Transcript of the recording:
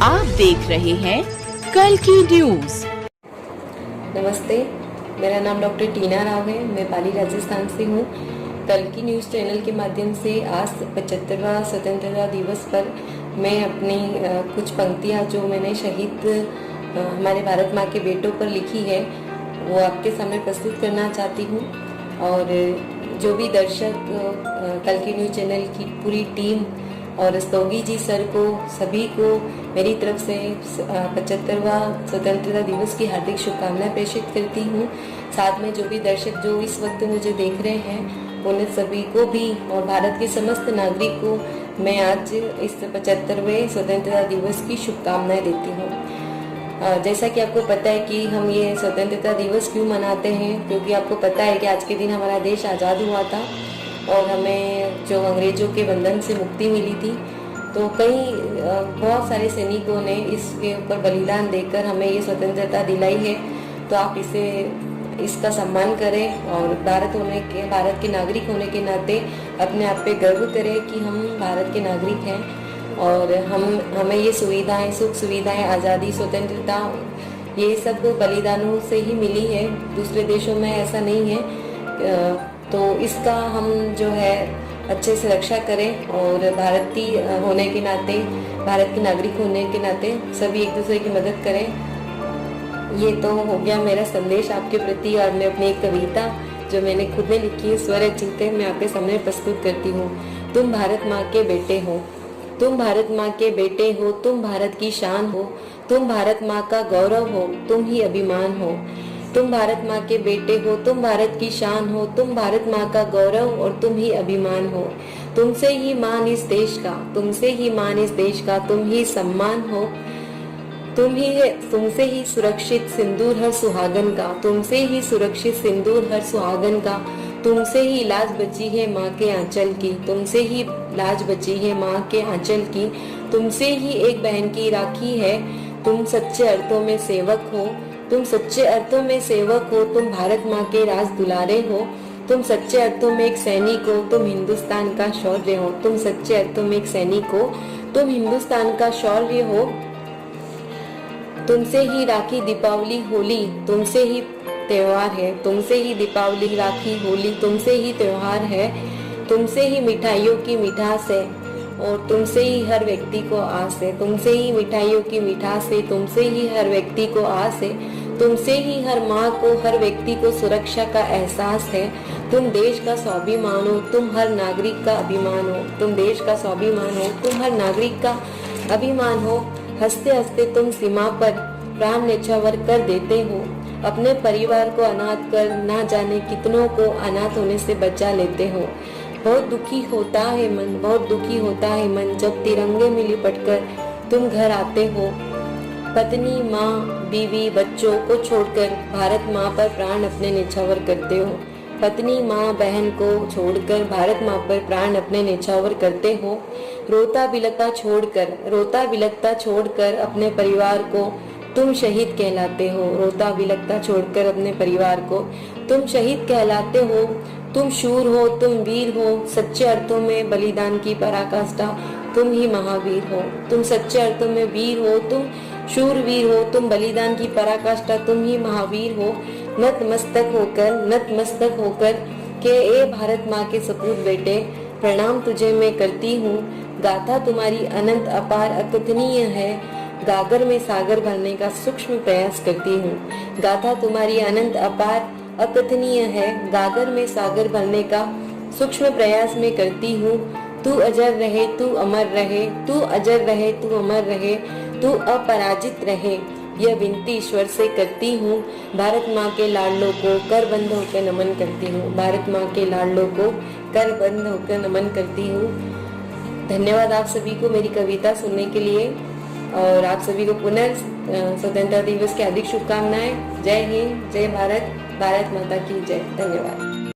आप देख रहे हैं कल की न्यूज। नमस्ते, मेरा नाम डॉक्टर टीना राव है। मैं पाली राजस्थान से हूँ। कल की न्यूज़ चैनल के माध्यम से आज 75वां स्वतंत्रता दिवस पर मैं अपनी कुछ पंक्तियाँ जो मैंने शहीद हमारे भारत माँ के बेटों पर लिखी है वो आपके सामने प्रस्तुत करना चाहती हूँ। और जो भी दर्शक कल की न्यूज़ चैनल की पूरी टीम और स्तोगी जी सर को सभी को मेरी तरफ से 75वां स्वतंत्रता दिवस की हार्दिक शुभकामनाएं प्रेषित करती हूँ। साथ में जो भी दर्शक जो इस वक्त मुझे देख रहे हैं उन्हें सभी को भी और भारत के समस्त नागरिक को मैं आज इस 75वें स्वतंत्रता दिवस की शुभकामनाएं देती हूँ। जैसा कि आपको पता है कि हम ये स्वतंत्रता दिवस क्यों मनाते हैं, क्योंकि आपको पता है कि आज के दिन हमारा देश आज़ाद हुआ था और हमें जो अंग्रेजों के बंधन से मुक्ति मिली थी। तो बहुत सारे सैनिकों ने इसके ऊपर बलिदान देकर हमें ये स्वतंत्रता दिलाई है। तो आप इसका सम्मान करें और भारत के नागरिक होने के नाते अपने आप पे गर्व करें कि हम भारत के नागरिक हैं और हमें ये सुविधाएं, सुख सुविधाएं, आज़ादी, स्वतंत्रता ये सब बलिदानों से ही मिली है। दूसरे देशों में ऐसा नहीं है। तो इसका हम जो है अच्छे से रक्षा करें और भारतीय होने के नाते, भारत के नागरिक होने के नाते सभी एक दूसरे की मदद करें। ये तो हो गया मेरा संदेश आपके प्रति। और मैं अपनी एक कविता जो मैंने खुद ने लिखी है, स्वरचित है, मैं आपके सामने प्रस्तुत करती हूँ। तुम भारत माँ के बेटे हो, तुम भारत माँ के बेटे हो, तुम भारत की शान हो, तुम भारत माँ का गौरव हो, तुम ही अभिमान हो। तुम भारत माँ के बेटे हो, तुम भारत की शान हो, तुम भारत माँ का गौरव और तुम ही अभिमान हो। तुमसे ही मान इस देश का, तुमसे ही मान इस देश का, तुम ही सम्मान हो। तुमसे ही सुरक्षित सिंदूर हर सुहागन का, तुमसे ही सुरक्षित सिंदूर हर सुहागन का। तुमसे ही लाज बची है माँ के आंचल की, तुमसे ही लाज बची है माँ के आंचल की। तुमसे ही एक बहन की राखी है, तुम सच्चे अर्थों में सेवक हो, तुम सच्चे अर्थों में सेवक हो। तुम भारत माँ के राज दुलारे हो, तुम सच्चे अर्थों में एक सैनिक हो, तुम हिंदुस्तान का शौर्य हो। तुम सच्चे अर्थों में एक सैनिक हो, तुम हिंदुस्तान का शौर्य हो। तुमसे ही राखी, दीपावली, होली, तुमसे ही त्योहार है। तुमसे ही दीपावली, राखी, होली, तुमसे ही त्योहार है। तुमसे ही मिठाइयों की मिठास है और तुमसे ही हर व्यक्ति को आस है। तुमसे ही मिठाइयों की मिठास है, तुमसे ही हर व्यक्ति को आस है। तुमसे ही हर माँ को, हर व्यक्ति को सुरक्षा का एहसास है। तुम देश का स्वाभिमान हो, तुम हर नागरिक का अभिमान हो। तुम देश का स्वाभिमान हो, तुम हर नागरिक का अभिमान हो। हंसते हंसते तुम सीमा पर प्राण न्यौछावर कर देते हो। अपने परिवार को अनाथ कर ना जाने कितनों को अनाथ होने से बचा लेते हो। बहुत दुखी होता है मन, बहुत दुखी होता है मन, जब तिरंगे में लिपटकर तुम घर आते हो। पत्नी, माँ, बीवी, बच्चों को छोड़कर भारत माँ पर प्राण अपने न्यौछावर करते हो। पत्नी, माँ, बहन को छोड़कर भारत माँ पर प्राण अपने न्यौछावर करते हो। रोता बिलखता छोड़कर अपने परिवार को तुम शहीद कहलाते हो। रोता बिलखता छोड़कर अपने परिवार को तुम शहीद कहलाते हो। तुम शूर हो, तुम वीर हो, सच्चे अर्थों में बलिदान की पराकाष्ठा तुम ही महावीर हो। तुम सच्चे अर्थों में वीर हो, तुम शूरवीर हो, तुम बलिदान की पराकाष्ठा तुम ही महावीर हो। नतमस्तक होकर के ए भारत माँ के सपूत बेटे, प्रणाम तुझे मैं करती हूँ। गाथा तुम्हारी अनंत अपार अकथनीय है, गागर में सागर भरने का सूक्ष्म प्रयास करती हूँ। गाथा तुम्हारी अनंत अपार अकथनीय है, गागर में सागर भरने का सूक्ष्म प्रयास में करती हूँ। तू अजर रहे, तू अमर रहे, तू अजर रहे, तू अमर रहे, तू अपराजित रहे, यह विनती ईश्वर से करती हूँ। भारत माँ के लाडलों को कर बंद होकर नमन करती हूँ। भारत माँ के लाडलों को कर बंद होकर नमन करती हूँ। धन्यवाद आप सभी को मेरी कविता सुनने के लिए और आप सभी को पुनः स्वतंत्रता दिवस की हार्दिक शुभकामनाएं। जय हिंद, जय भारत, भारत माता की जय। धन्यवाद।